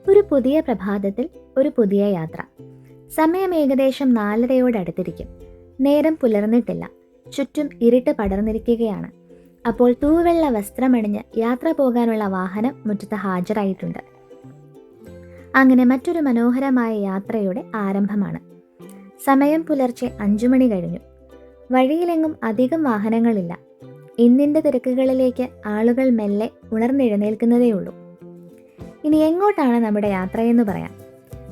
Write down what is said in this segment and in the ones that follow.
ഒരു പുതിയ പ്രഭാതത്തിൽ ഒരു പുതിയ യാത്ര. സമയം ഏകദേശം 4:30 നേരം പുലർന്നിട്ടില്ല. ചുറ്റും ഇരുട്ട് പടർന്നിരിക്കുകയാണ്. അപ്പോൾ തൂവെള്ള വസ്ത്രമണിഞ്ഞ് യാത്ര പോകാനുള്ള വാഹനം മുറ്റത്ത് ഹാജരായിട്ടുണ്ട്. അങ്ങനെ മറ്റൊരു മനോഹരമായ യാത്രയുടെ ആരംഭമാണ്. സമയം പുലർച്ചെ 5 മണി കഴിഞ്ഞു. വഴിയിലെങ്ങും അധികം വാഹനങ്ങളില്ല. ഇന്നിൻ്റെ തിരക്കുകളിലേക്ക് ആളുകൾ മെല്ലെ ഉണർന്നെഴുന്നേൽക്കുന്നതേയുള്ളൂ. ഇനി എങ്ങോട്ടാണ് നമ്മുടെ യാത്രയെന്ന് പറയാം.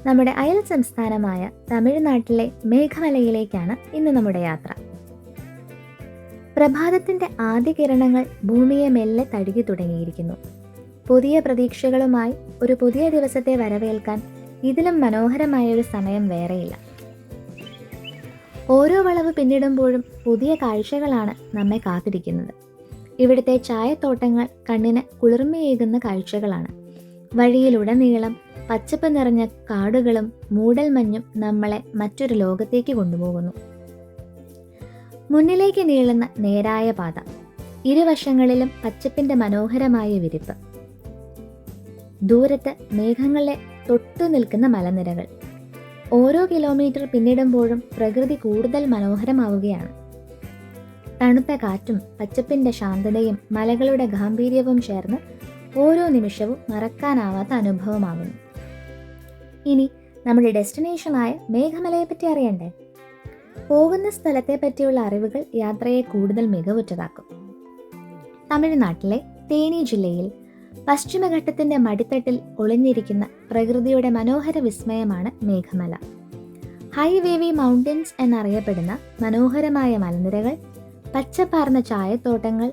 നമ്മുടെ അയൽ സംസ്ഥാനമായ തമിഴ്നാട്ടിലെ മേഘമലയിലേക്കാണ് ഇന്ന് നമ്മുടെ യാത്ര. പ്രഭാതത്തിൻ്റെ ആദ്യ കിരണങ്ങൾ ഭൂമിയെ മെല്ലെ തഴുകി തുടങ്ങിയിരിക്കുന്നു. പുതിയ പ്രതീക്ഷകളുമായി ഒരു പുതിയ ദിവസത്തെ വരവേൽക്കാൻ ഇതിലും മനോഹരമായൊരു സമയം വേറെയില്ല. ഓരോ വളവ് പിന്നിടുമ്പോഴും പുതിയ കാഴ്ചകളാണ് നമ്മെ കാത്തിരിക്കുന്നത്. ഇവിടുത്തെ ചായത്തോട്ടങ്ങൾ കണ്ണിന് കുളിർമയേകുന്ന കാഴ്ചകളാണ്. വഴിയിലുടനീളം പച്ചപ്പ് നിറഞ്ഞ കാടുകളും മൂടൽമഞ്ഞും നമ്മളെ മറ്റൊരു ലോകത്തേക്ക് കൊണ്ടുപോകുന്നു. മുന്നിലേക്ക് നീളുന്ന നേരായ പാത, ഇരുവശങ്ങളിലും പച്ചപ്പിന്റെ മനോഹരമായ വിരിപ്പ്. ദൂരത്ത് മേഘങ്ങളെ തൊട്ടു നിൽക്കുന്ന മലനിരകൾ. ഓരോ കിലോമീറ്റർ പിന്നിടുമ്പോഴും പ്രകൃതി കൂടുതൽ മനോഹരമാവുകയാണ്. തണുത്ത കാറ്റും പച്ചപ്പിന്റെ ശാന്തതയും മലകളുടെ ഗാംഭീര്യവും ചേർന്ന് ഓരോ നിമിഷവും മറക്കാനാവാത്ത അനുഭവമാകുന്നു. ഇനി നമ്മുടെ ഡെസ്റ്റിനേഷനായ മേഘമലയെ പറ്റി അറിയണ്ടേ? പോകുന്ന സ്ഥലത്തെ പറ്റിയുള്ള അറിവുകൾ യാത്രയെ കൂടുതൽ മികവുറ്റതാക്കും. തമിഴ്നാട്ടിലെ തേനി ജില്ലയിൽ പശ്ചിമഘട്ടത്തിന്റെ മടിത്തട്ടിൽ ഒളിഞ്ഞിരിക്കുന്ന പ്രകൃതിയുടെ മനോഹര വിസ്മയമാണ് മേഘമല. ഹൈ വേവി മൗണ്ടൻസ് എന്നറിയപ്പെടുന്ന മനോഹരമായ മലനിരകൾ, പച്ചപ്പാർന്ന ചായത്തോട്ടങ്ങൾ,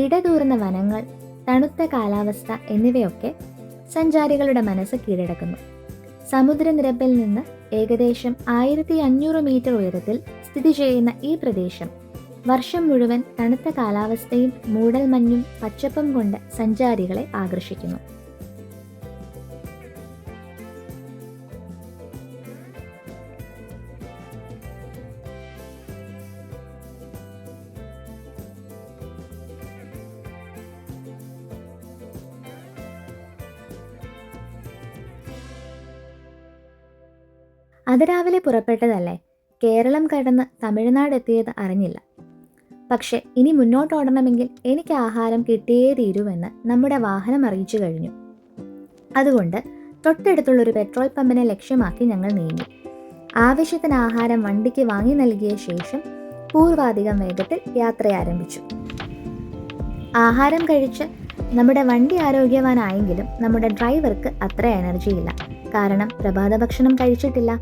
ഇടതൂർന്ന വനങ്ങൾ, തണുത്ത കാലാവസ്ഥ എന്നിവയൊക്കെ സഞ്ചാരികളുടെ മനസ്സ് കീഴടക്കുന്നു. സമുദ്രനിരപ്പിൽ നിന്ന് ഏകദേശം 1500 മീറ്റർ ഉയരത്തിൽ സ്ഥിതി ചെയ്യുന്ന ഈ പ്രദേശം വർഷം മുഴുവൻ തണുത്ത കാലാവസ്ഥയും മൂടൽമഞ്ഞും പച്ചപ്പും കൊണ്ട് സഞ്ചാരികളെ ആകർഷിക്കുന്നു. അതിരാവിലെ പുറപ്പെട്ടതല്ലേ, കേരളം കടന്ന് തമിഴ്നാട് എത്തിയത് അറിഞ്ഞില്ല. പക്ഷെ ഇനി മുന്നോട്ടോടണമെങ്കിൽ എനിക്ക് ആഹാരം കിട്ടിയേ തീരുവെന്ന് നമ്മുടെ വാഹനം അറിയിച്ചു കഴിഞ്ഞു. അതുകൊണ്ട് തൊട്ടടുത്തുള്ളൊരു പെട്രോൾ പമ്പിനെ ലക്ഷ്യമാക്കി ഞങ്ങൾ നീങ്ങി. ആവശ്യത്തിന് ആഹാരം വണ്ടിക്ക് വാങ്ങി നൽകിയ ശേഷം പൂർവാധികം വേഗത്തിൽ യാത്ര ആരംഭിച്ചു. ആഹാരം കഴിച്ച് നമ്മുടെ വണ്ടി ആരോഗ്യവാനായെങ്കിലും നമ്മുടെ ഡ്രൈവർക്ക് അത്ര എനർജിയില്ല. കാരണം പ്രഭാത ഭക്ഷണം കഴിച്ചിട്ടില്ല.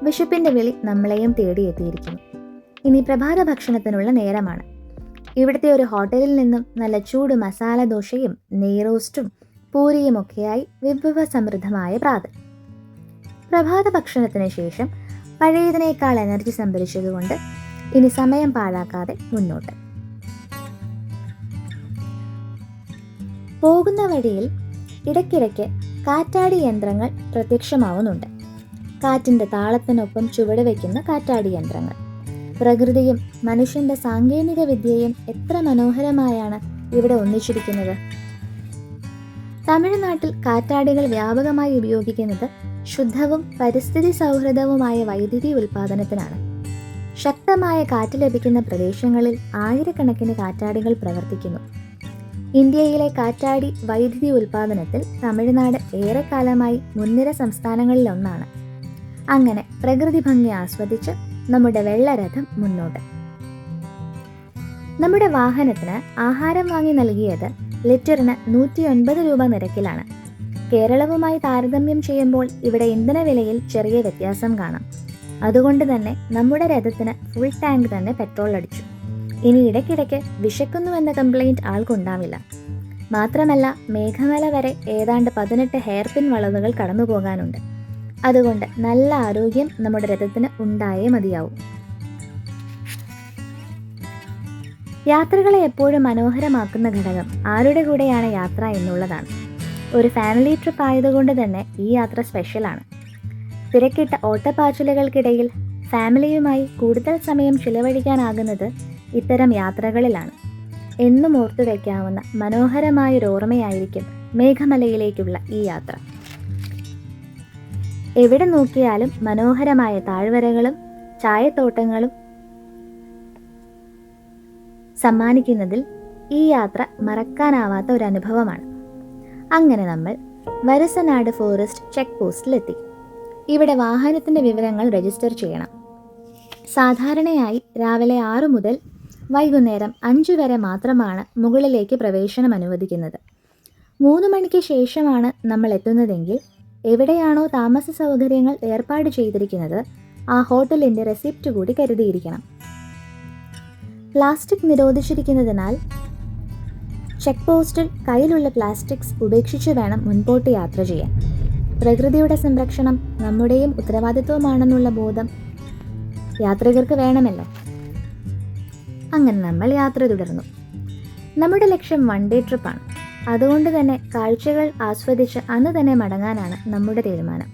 വിശപ്പിന്റെ വിളി നമ്മളെയും തേടിയെത്തിയിരിക്കുന്നു. ഇനി പ്രഭാത ഭക്ഷണത്തിനുള്ള നേരമാണ്. ഇവിടുത്തെ ഒരു ഹോട്ടലിൽ നിന്നും നല്ല ചൂട് മസാല ദോശയും നെയ്റോസ്റ്റും പൂരിയും ഒക്കെയായി വിഭവസമൃദ്ധമായ പ്രാതൽ. പ്രഭാത ഭക്ഷണത്തിന് ശേഷം പഴയതിനേക്കാൾ എനർജി സംഭരിച്ചതുകൊണ്ട് ഇനി സമയം പാഴാക്കാതെ മുന്നോട്ട്. പോകുന്ന വഴിയിൽ ഇടയ്ക്കിടയ്ക്ക് കാറ്റാടി യന്ത്രങ്ങൾ പ്രത്യക്ഷമാവുന്നുണ്ട്. കാറ്റിൻ്റെ താളത്തിനൊപ്പം ചുവട് വയ്ക്കുന്ന കാറ്റാടി യന്ത്രങ്ങൾ. പ്രകൃതിയും മനുഷ്യന്റെ സാങ്കേതിക വിദ്യയും എത്ര മനോഹരമായാണ് ഇവിടെ ഒന്നിച്ചിരിക്കുന്നത്. തമിഴ്നാട്ടിൽ കാറ്റാടികൾ വ്യാപകമായി ഉപയോഗിക്കുന്നത് ശുദ്ധവും പരിസ്ഥിതി സൗഹൃദവുമായ വൈദ്യുതി ഉൽപ്പാദനത്തിനാണ്. ശക്തമായ കാറ്റ് ലഭിക്കുന്ന പ്രദേശങ്ങളിൽ ആയിരക്കണക്കിന് കാറ്റാടികൾ പ്രവർത്തിക്കുന്നു. ഇന്ത്യയിലെ കാറ്റാടി വൈദ്യുതി ഉൽപ്പാദനത്തിൽ തമിഴ്നാട് ഏറെക്കാലമായി മുൻനിര സംസ്ഥാനങ്ങളിലൊന്നാണ്. അങ്ങനെ പ്രകൃതി ഭംഗി ആസ്വദിച്ച് നമ്മുടെ വെള്ളരഥം മുന്നോട്ട്. നമ്മുടെ വാഹനത്തിന് ആഹാരം വാങ്ങി നൽകിയത് ലിറ്ററിന് 109 രൂപ നിരക്കിലാണ്. കേരളവുമായി താരതമ്യം ചെയ്യുമ്പോൾ ഇവിടെ ഇന്ധനവിലയിൽ ചെറിയ വ്യത്യാസം കാണാം. അതുകൊണ്ട് തന്നെ നമ്മുടെ രഥത്തിന് ഫുൾ ടാങ്ക് തന്നെ പെട്രോൾ അടിച്ചു. ഇനി ഇടയ്ക്കിടയ്ക്ക് വിശക്കുന്നുവെന്ന കംപ്ലൈൻറ്റ് ആൾക്കുണ്ടാവില്ല. മാത്രമല്ല മേഘമല വരെ ഏതാണ്ട് 18 ഹെയർപിൻ വളവുകൾ കടന്നു പോകാനുണ്ട്. അതുകൊണ്ട് നല്ല ആരോഗ്യം നമ്മുടെ രഥത്തിന് ഉണ്ടായേ മതിയാവും. യാത്രകളെ എപ്പോഴും മനോഹരമാക്കുന്ന ഘടകം ആരുടെ കൂടെയാണ് യാത്ര എന്നുള്ളതാണ്. ഒരു ഫാമിലി ട്രിപ്പ് ആയതുകൊണ്ട് തന്നെ ഈ യാത്ര സ്പെഷ്യലാണ്. തിരക്കിട്ട ഓട്ടപ്പാച്ചിലുകൾക്കിടയിൽ ഫാമിലിയുമായി കൂടുതൽ സമയം ചിലവഴിക്കാനാകുന്നത് ഇത്തരം യാത്രകളിലാണ്. എന്നും ഓർത്തു വയ്ക്കാവുന്ന മനോഹരമായൊരു ഓർമ്മയായിരിക്കും മേഘമലയിലേക്കുള്ള ഈ യാത്ര. എവിടെ നോക്കിയാലും മനോഹരമായ താഴ്വരകളും ചായത്തോട്ടങ്ങളും സമ്മാനിക്കുന്നതിൽ ഈ യാത്ര മറക്കാനാവാത്ത ഒരു അനുഭവമാണ്. അങ്ങനെ നമ്മൾ വരസനാട് ഫോറസ്റ്റ് ചെക്ക് പോസ്റ്റിലെത്തി. ഇവിടെ വാഹനത്തിൻ്റെ വിവരങ്ങൾ രജിസ്റ്റർ ചെയ്യണം. സാധാരണയായി രാവിലെ 6 മുതൽ വൈകുന്നേരം 5 വരെ മാത്രമാണ് മുകളിലേക്ക് പ്രവേശനം അനുവദിക്കുന്നത്. 3 മണിക്ക് ശേഷമാണ് നമ്മൾ എത്തുന്നതെങ്കിൽ എവിടെയാണോ താമസ സൗകര്യങ്ങൾ ഏർപ്പാട് ചെയ്തിരിക്കുന്നത് ആ ഹോട്ടലിൻ്റെ റെസിപ്റ്റ് കൂടി കരുതിയിരിക്കണം. പ്ലാസ്റ്റിക് നിരോധിച്ചിരിക്കുന്നതിനാൽ ചെക്ക് പോസ്റ്റിൽ കയ്യിലുള്ള പ്ലാസ്റ്റിക്സ് ഉപേക്ഷിച്ച് വേണം മുൻപോട്ട് യാത്ര ചെയ്യാൻ. പ്രകൃതിയുടെ സംരക്ഷണം നമ്മുടെയും ഉത്തരവാദിത്വമാണെന്നുള്ള ബോധം യാത്രികർക്ക് വേണമല്ലോ. അങ്ങനെ നമ്മൾ യാത്ര തുടർന്നു. നമ്മുടെ ലക്ഷ്യം 1 ഡേ ട്രിപ്പാണ്. അതുകൊണ്ട് തന്നെ കാഴ്ചകൾ ആസ്വദിച്ച് അന്ന് തന്നെ മടങ്ങാനാണ് നമ്മുടെ തീരുമാനം.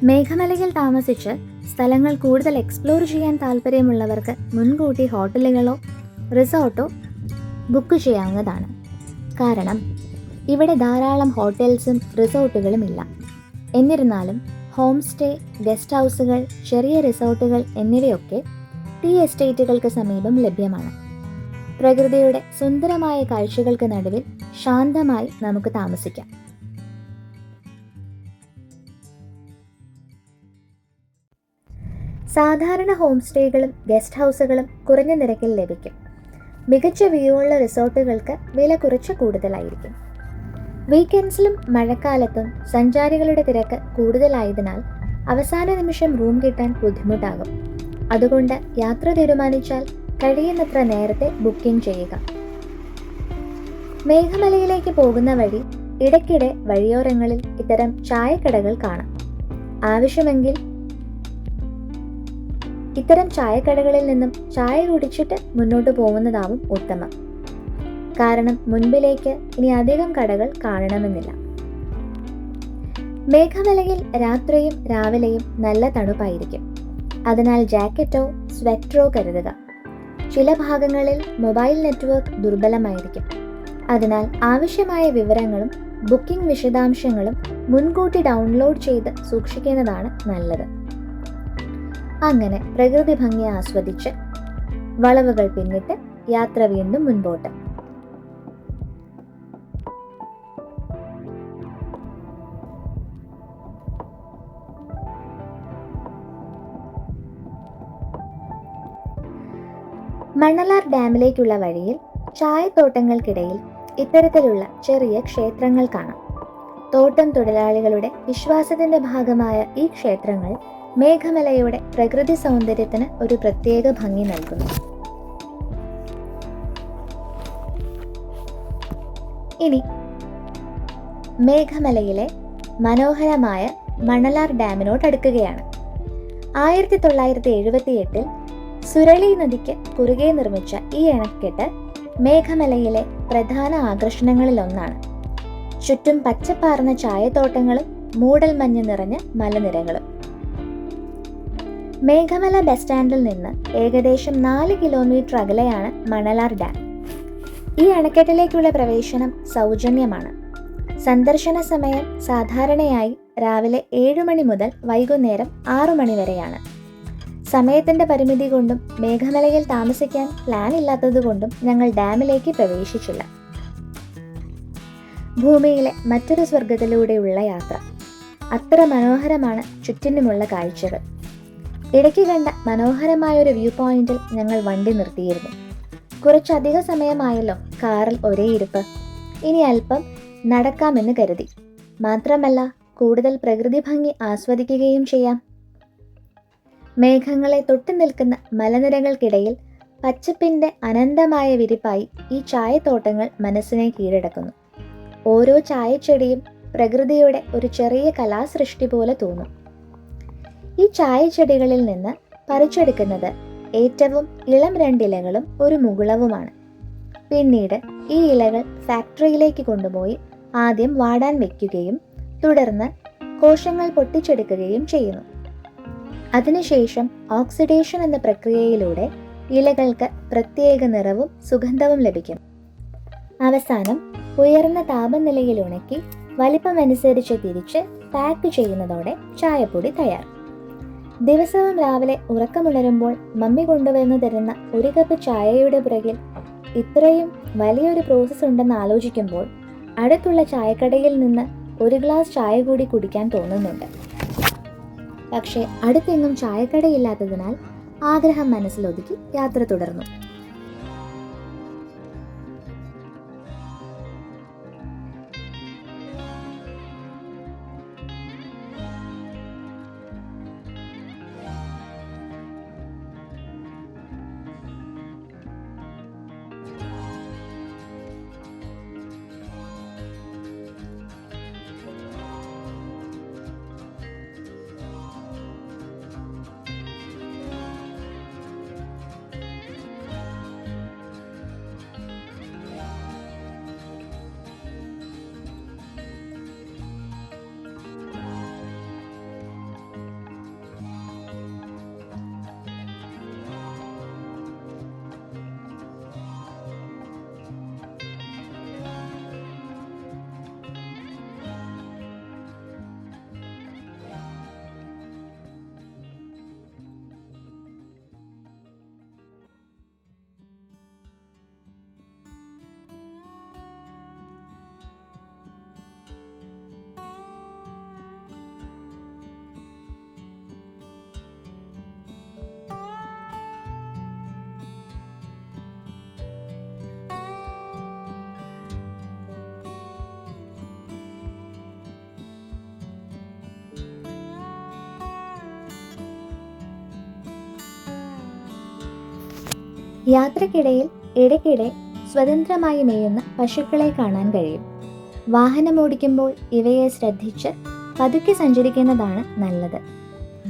മേഘമലയിൽ താമസിച്ച് സ്ഥലങ്ങൾ കൂടുതൽ എക്സ്പ്ലോർ ചെയ്യാൻ താല്പര്യമുള്ളവർക്ക് മുൻകൂട്ടി ഹോട്ടലുകളോ റിസോർട്ടോ ബുക്ക് ചെയ്യാവുന്നതാണ്. കാരണം ഇവിടെ ധാരാളം ഹോട്ടൽസും റിസോർട്ടുകളും ഇല്ല. എന്നിരുന്നാലും ഹോം സ്റ്റേ, ഗസ്റ്റ് ഹൗസുകൾ, ചെറിയ റിസോർട്ടുകൾ എന്നിവയൊക്കെ ടീ എസ്റ്റേറ്റുകൾക്ക് സമീപം ലഭ്യമാണ്. പ്രകൃതിയുടെ സുന്ദരമായ കാഴ്ചകൾക്ക് നടുവിൽ ശാന്തമായി നമുക്ക് താമസിക്കാം. സാധാരണ ഹോം സ്റ്റേകളും ഗസ്റ്റ് ഹൗസുകളും കുറഞ്ഞ നിരക്കിൽ ലഭിക്കും. മികച്ച വ്യൂ ഉള്ള റിസോർട്ടുകൾക്ക് വില കുറച്ച് കൂടുതലായിരിക്കും. വീക്കെൻഡ്സിലും മഴക്കാലത്തും സഞ്ചാരികളുടെ തിരക്ക് കൂടുതലായതിനാൽ അവസാന നിമിഷം റൂം കിട്ടാൻ ബുദ്ധിമുട്ടാകും. അതുകൊണ്ട് യാത്ര തീരുമാനിച്ചാൽ കഴിയുന്നത്ര നേരത്തെ ബുക്കിംഗ് ചെയ്യുക. മേഘമലയിലേക്ക് പോകുന്ന വഴി ഇടയ്ക്കിടെ വഴിയോരങ്ങളിൽ ഇത്തരം ചായക്കടകൾ കാണാം. ആവശ്യമെങ്കിൽ ഇത്തരം ചായക്കടകളിൽ നിന്നും ചായ കുടിച്ചിട്ട് മുന്നോട്ട് പോകുന്നതാവും ഉത്തമം. കാരണം മുൻപിലേക്ക് ഇനി അധികം കടകൾ കാണണമെന്നില്ല. മേഘമലയിൽ രാത്രിയും രാവിലെയും നല്ല തണുപ്പായിരിക്കും. അതിനാൽ ജാക്കറ്റോ സ്വെറ്ററോ കരുതുക. ചില ഭാഗങ്ങളിൽ മൊബൈൽ നെറ്റ്വർക്ക് ദുർബലമായിരിക്കും. അതിനാൽ ആവശ്യമായ വിവരങ്ങളും ബുക്കിംഗ് വിശദാംശങ്ങളും മുൻകൂട്ടി ഡൗൺലോഡ് ചെയ്ത് സൂക്ഷിക്കുന്നതാണ് നല്ലത്. അങ്ങനെ പ്രകൃതി ഭംഗി ആസ്വദിച്ച് വളവുകൾ പിന്നിട്ട് യാത്ര വീണ്ടും മുൻപോട്ട്. മണലാർ ഡാമിലേക്കുള്ള വഴിയിൽ ചായത്തോട്ടങ്ങൾക്കിടയിൽ ഇത്തരത്തിലുള്ള ചെറിയ ക്ഷേത്രങ്ങൾ കാണാം. തോട്ടം തൊഴിലാളികളുടെ വിശ്വാസത്തിന്റെ ഭാഗമായ ഈ ക്ഷേത്രങ്ങൾ മേഘമലയുടെ പ്രകൃതി സൗന്ദര്യത്തിന് ഒരു പ്രത്യേക ഭംഗി നൽകുന്നു. ഇനി മേഘമലയിലെ മനോഹരമായ മണലാർ ഡാമിനോടടുക്കുകയാണ്. 1978 സുരളി നദിക്ക് കുറുകെ നിർമ്മിച്ച ഈ അണക്കെട്ട് മേഘമലയിലെ പ്രധാന ആകർഷണങ്ങളിലൊന്നാണ്. ചുറ്റും പച്ചപ്പാർന്ന ചായത്തോട്ടങ്ങളും മൂടൽമഞ്ഞ് നിറഞ്ഞ മലനിരകളും. മേഘമല ബസ് സ്റ്റാൻഡിൽ നിന്ന് ഏകദേശം 4 കിലോമീറ്റർ അകലെയാണ് മണലാർ ഡാം. ഈ അണക്കെട്ടിലേക്കുള്ള പ്രവേശനം സൗജന്യമാണ്. സന്ദർശന സമയം സാധാരണയായി രാവിലെ 7 മണി മുതൽ വൈകുന്നേരം 6 മണി വരെയാണ്. സമയത്തിൻ്റെ പരിമിതി കൊണ്ടും മേഘമലയിൽ താമസിക്കാൻ പ്ലാൻ ഇല്ലാത്തതുകൊണ്ടും ഞങ്ങൾ ഡാമിലേക്ക് പ്രവേശിച്ചില്ല. ഭൂമിയിലെ മറ്റൊരു സ്വർഗത്തിലൂടെയുള്ള യാത്ര. അത്ര മനോഹരമാണ് ചുറ്റിനുമുള്ള കാഴ്ചകൾ. ഇടയ്ക്ക് കണ്ട മനോഹരമായൊരു വ്യൂ പോയിന്റിൽ ഞങ്ങൾ വണ്ടി നിർത്തിയിരുന്നു. കുറച്ചധിക സമയമായല്ലോ കാറിൽ ഒരേ ഇരിപ്പ്. ഇനി അല്പം നടക്കാമെന്ന് കരുതി. മാത്രമല്ല കൂടുതൽ പ്രകൃതി ഭംഗി ആസ്വദിക്കുകയും ചെയ്യാം. മേഘങ്ങളെ തൊട്ടു നിൽക്കുന്ന മലനിരകൾക്കിടയിൽ പച്ചപ്പിൻ്റെ അനന്തമായ വിരിപ്പായി ഈ ചായത്തോട്ടങ്ങൾ മനസ്സിനെ കീഴടക്കുന്നു. ഓരോ ചായച്ചെടിയും പ്രകൃതിയുടെ ഒരു ചെറിയ കലാസൃഷ്ടി പോലെ തോന്നും. ഈ ചായച്ചെടികളിൽ നിന്ന് പറിച്ചെടുക്കുന്നത് ഏറ്റവും ഇളം 2 ഇലകളും ഒരു മുകുളവുമാണ്. പിന്നീട് ഈ ഇലകൾ ഫാക്ടറിയിലേക്ക് കൊണ്ടുപോയി ആദ്യം വാടാൻ വയ്ക്കുകയും തുടർന്ന് കോശങ്ങൾ പൊട്ടിച്ചെടുക്കുകയും ചെയ്യുന്നു. അതിനുശേഷം ഓക്സിഡേഷൻ എന്ന പ്രക്രിയയിലൂടെ ഇലകൾക്ക് പ്രത്യേക നിറവും സുഗന്ധവും ലഭിക്കും. അവസാനം ഉയർന്ന താപനിലയിൽ ഉണക്കി വലിപ്പമനുസരിച്ച് തിരിച്ച് പാക്ക് ചെയ്യുന്നതോടെ ചായപ്പൊടി തയ്യാർ. ദിവസവും രാവിലെ ഉറക്കമുണരുമ്പോൾ മമ്മി കൊണ്ടുവന്ന് തരുന്ന ഒരു കപ്പ് ചായയുടെ പുറകിൽ ഇത്രയും വലിയൊരു പ്രോസസ്സ് ഉണ്ടെന്ന് ആലോചിക്കുമ്പോൾ അടുത്തുള്ള ചായക്കടയിൽ നിന്ന് ഒരു ഗ്ലാസ് ചായ കൂടി കുടിക്കാൻ തോന്നുന്നുണ്ട്. പക്ഷേ അടുത്തെങ്ങും ചായക്കടയില്ലാത്തതിനാൽ ആഗ്രഹം മനസ്സിലൊതുക്കി യാത്ര തുടർന്നു. യാത്രക്കിടയിൽ ഇടയ്ക്കിടെ സ്വതന്ത്രമായി മേയുന്ന പശുക്കളെ കാണാൻ കഴിയും. വാഹനമോടിക്കുമ്പോൾ ഇവയെ ശ്രദ്ധിച്ച് പതുക്കെ സഞ്ചരിക്കുന്നതാണ് നല്ലത്.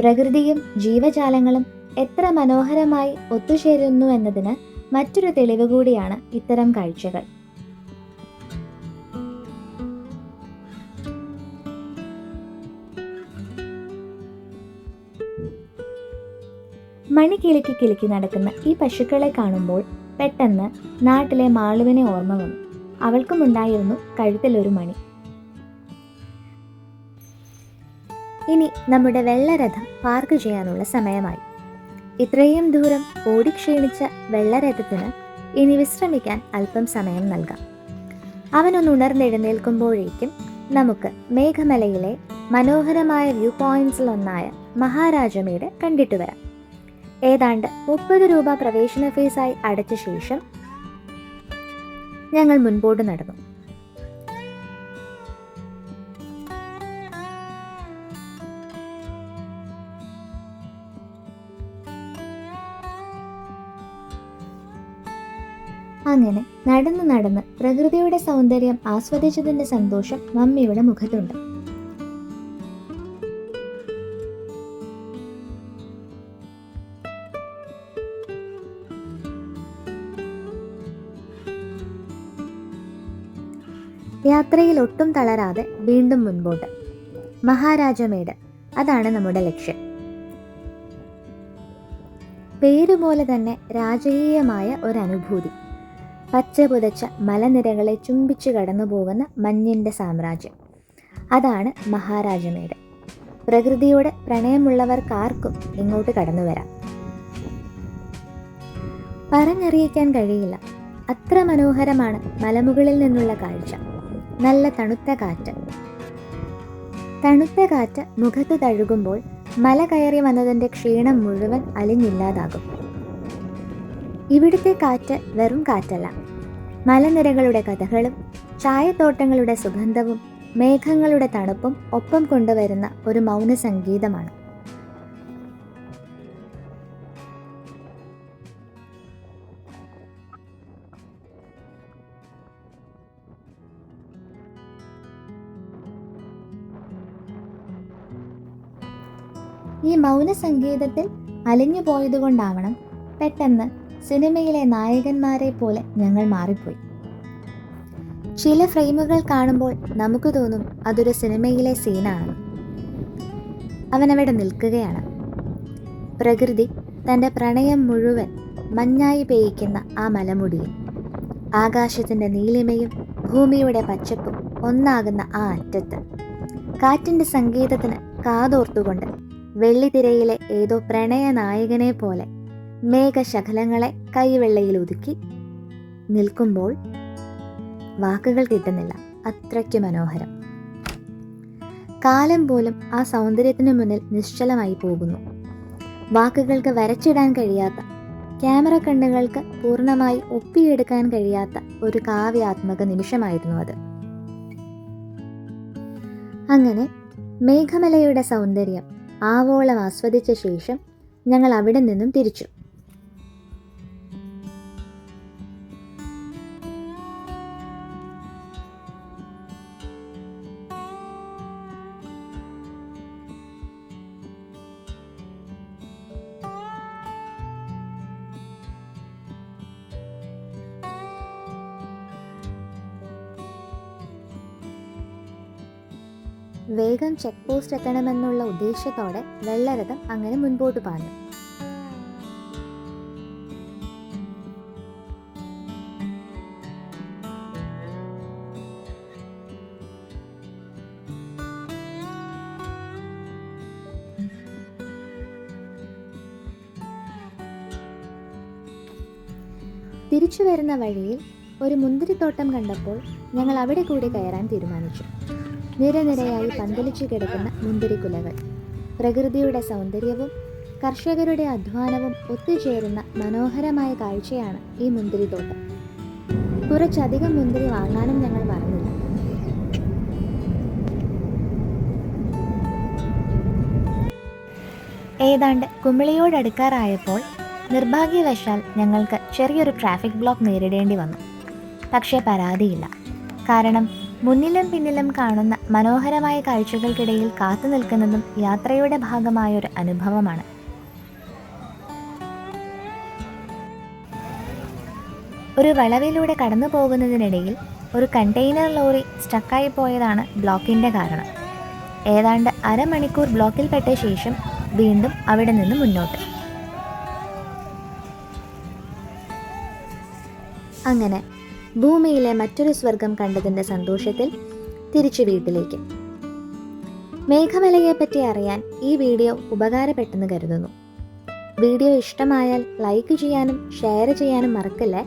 പ്രകൃതിയും ജീവജാലങ്ങളും എത്ര മനോഹരമായി ഒത്തുചേരുന്നു എന്നതിന് മറ്റൊരു തെളിവ് കൂടിയാണ് ഇത്തരം കാഴ്ചകൾ. മണി കിലുക്കി കിലുക്കി നടക്കുന്ന ഈ പശുക്കളെ കാണുമ്പോൾ പെട്ടെന്ന് നാട്ടിലെ മാളുവിനെ ഓർമ്മ വന്നു. അവൾക്കുമുണ്ടായിരുന്നു കഴുത്തിലൊരു മണി. ഇനി നമ്മുടെ വെള്ളരഥം പാർക്ക് ചെയ്യാനുള്ള സമയമായി. ഇത്രയും ദൂരം ഓടിക്ഷീണിച്ച വെള്ളരഥത്തിന് ഇനി വിശ്രമിക്കാൻ അല്പം സമയം നൽകാം. അവനൊന്ന് ഉണർന്നെഴുന്നേൽക്കുമ്പോഴേക്കും നമുക്ക് മേഘമലയിലെ മനോഹരമായ വ്യൂ പോയിന്റ്സിലൊന്നായ മഹാരാജമേട് കണ്ടിട്ട് വരാം. ഏതാണ്ട് 30 രൂപ പ്രവേശന ഫീസായി അടച്ച ശേഷം ഞങ്ങൾ മുൻപോട്ട് നടന്നു. അങ്ങനെ നടന്ന് നടന്ന് പ്രകൃതിയുടെ സൗന്ദര്യം ആസ്വദിച്ചതിന്റെ സന്തോഷം മമ്മിയുടെ മുഖത്തുണ്ട്. യാത്രയിൽ ഒട്ടും തളരാതെ വീണ്ടും മുൻപോട്ട്. മഹാരാജമേട്, അതാണ് നമ്മുടെ ലക്ഷ്യം. പേരുപോലെ തന്നെ രാജകീയമായ ഒരനുഭൂതി. പച്ച പുതച്ച മലനിരകളെ ചുംബിച്ചു കടന്നു പോകുന്ന മഞ്ഞിൻ്റെ സാമ്രാജ്യം, അതാണ് മഹാരാജമേട്. പ്രകൃതിയോട് പ്രണയമുള്ളവർക്കാർക്കും ഇങ്ങോട്ട് കടന്നു വരാം. പറഞ്ഞറിയിക്കാൻ കഴിയില്ല, അത്ര മനോഹരമാണ് മലമുകളിൽ നിന്നുള്ള കാഴ്ച. നല്ല തണുത്ത കാറ്റ് മുഖത്ത് തഴുകുമ്പോൾ മല കയറി വന്നതിൻ്റെ ക്ഷീണം മുഴുവൻ അലിഞ്ഞില്ലാതാകും. ഇവിടുത്തെ കാറ്റ് വെറും കാറ്റല്ല, മലനിരകളുടെ കഥകളും ചായത്തോട്ടങ്ങളുടെ സുഗന്ധവും മേഘങ്ങളുടെ തണുപ്പും ഒപ്പം കൊണ്ടുവരുന്ന ഒരു മൗന സംഗീതമാണ്. ഈ മൗന സംഗീതത്തിൽ അലിഞ്ഞു പോയതുകൊണ്ടാവണം പെട്ടെന്ന് സിനിമയിലെ നായകന്മാരെ പോലെ ഞങ്ങൾ മാറിപ്പോയി. ചില ഫ്രെയിമുകൾ കാണുമ്പോൾ നമുക്ക് തോന്നും അതൊരു സിനിമയിലെ സീനാണ്. അവനവിടെ നിൽക്കുകയാണ്. പ്രകൃതി തൻ്റെ പ്രണയം മുഴുവൻ മഞ്ഞായി പെയ്യിക്കുന്ന ആ മലമുടിയിൽ, ആകാശത്തിൻ്റെ നീലിമയും ഭൂമിയുടെ പച്ചപ്പും ഒന്നാകുന്ന ആ അറ്റത്ത്, കാറ്റിൻ്റെ സംഗീതത്തിന് കാതോർത്തുകൊണ്ട് വെള്ളിത്തിരയിലെ ഏതോ പ്രണയ നായകനെ പോലെ മേഘശകലങ്ങളെ കൈവെള്ളയിൽ ഒതുക്കി നിൽക്കുമ്പോൾ വാക്കുകൾ കിട്ടുന്നില്ല, അത്രയ്ക്ക് മനോഹരം. കാലം പോലും ആ സൗന്ദര്യത്തിന് മുന്നിൽ നിശ്ചലമായി പോകുന്നു. വാക്കുകൾക്ക് വരച്ചിടാൻ കഴിയാത്ത, ക്യാമറ കണ്ണുകൾക്ക് പൂർണ്ണമായി ഒപ്പിയെടുക്കാൻ കഴിയാത്ത ഒരു കാവ്യാത്മക നിമിഷമായിരുന്നു അത്. അങ്ങനെ മേഘമലയുടെ സൗന്ദര്യം ആവോളം ആസ്വദിച്ച ശേഷം ഞങ്ങൾ അവിടെ നിന്നും തിരിച്ചു. വേഗം ചെക്ക് പോസ്റ്റ് എത്തണമെന്നുള്ള ഉദ്ദേശത്തോടെ വെള്ളരഥം അങ്ങനെ മുൻപോട്ട് പാഞ്ഞു. തിരിച്ചു വരുന്ന വഴിയിൽ ഒരു മുന്തിരിത്തോട്ടം കണ്ടപ്പോൾ ഞങ്ങൾ അവിടെ കൂടി കയറാൻ തീരുമാനിച്ചു. നിരനിരയായി പന്തലിച്ചു കിടക്കുന്ന മുന്തിരിക്കുലകൾ, പ്രകൃതിയുടെ സൗന്ദര്യവും കർഷകരുടെ അധ്വാനവും ഒത്തുചേരുന്ന മനോഹരമായ കാഴ്ചയാണ് ഈ മുന്തിരിത്തോട്ടം. കുറച്ചധികം മുന്തിരി വാങ്ങാനും ഞങ്ങൾ മറന്നില്ല. ഏതാണ്ട് കുമിളിയോടടുക്കാറായപ്പോൾ നിർഭാഗ്യവശാൽ ഞങ്ങൾക്ക് ചെറിയൊരു ട്രാഫിക് ബ്ലോക്ക് നേരിടേണ്ടി വന്നു. പക്ഷേ പരാതിയില്ല, കാരണം മുന്നിലും പിന്നിലും കാണുന്ന മനോഹരമായ കാഴ്ചകൾക്കിടയിൽ കാത്തു നിൽക്കുന്നതും യാത്രയുടെ ഭാഗമായൊരു അനുഭവമാണ്. ഒരു വളവിലൂടെ കടന്നു പോകുന്നതിനിടയിൽ ഒരു കണ്ടെയ്നർ ലോറി സ്റ്റക്കായി പോയതാണ് ബ്ലോക്കിൻ്റെ കാരണം. ഏതാണ്ട് അരമണിക്കൂർ ബ്ലോക്കിൽപ്പെട്ട ശേഷം വീണ്ടും അവിടെ നിന്ന് മുന്നോട്ട്. അങ്ങനെ ഭൂമിയിലെ മറ്റൊരു സ്വർഗം കണ്ടതിൻ്റെ സന്തോഷത്തിൽ തിരിച്ചു വീട്ടിലേക്ക്. മേഘമലയെപ്പറ്റി അറിയാൻ ഈ വീഡിയോ ഉപകാരപ്പെട്ടെന്ന് കരുതുന്നു. വീഡിയോ ഇഷ്ടമായാൽ ലൈക്ക് ചെയ്യാനും ഷെയർ ചെയ്യാനും മറക്കല്ലേ.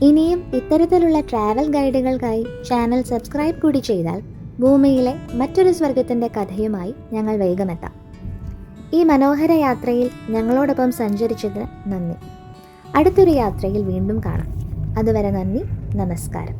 ഇനിയും ഇത്തരത്തിലുള്ള ട്രാവൽ ഗൈഡുകൾക്കായി ചാനൽ സബ്സ്ക്രൈബ് കൂടി ചെയ്താൽ ഭൂമിയിലെ മറ്റൊരു സ്വർഗത്തിൻ്റെ കഥയുമായി ഞങ്ങൾ വേഗമെത്താം. ഈ മനോഹര യാത്രയിൽ ഞങ്ങളോടൊപ്പം സഞ്ചരിച്ചതിന് നന്ദി. അടുത്തൊരു യാത്രയിൽ വീണ്ടും കാണാം. അതുവരെ നന്ദി, നമസ്കാരം.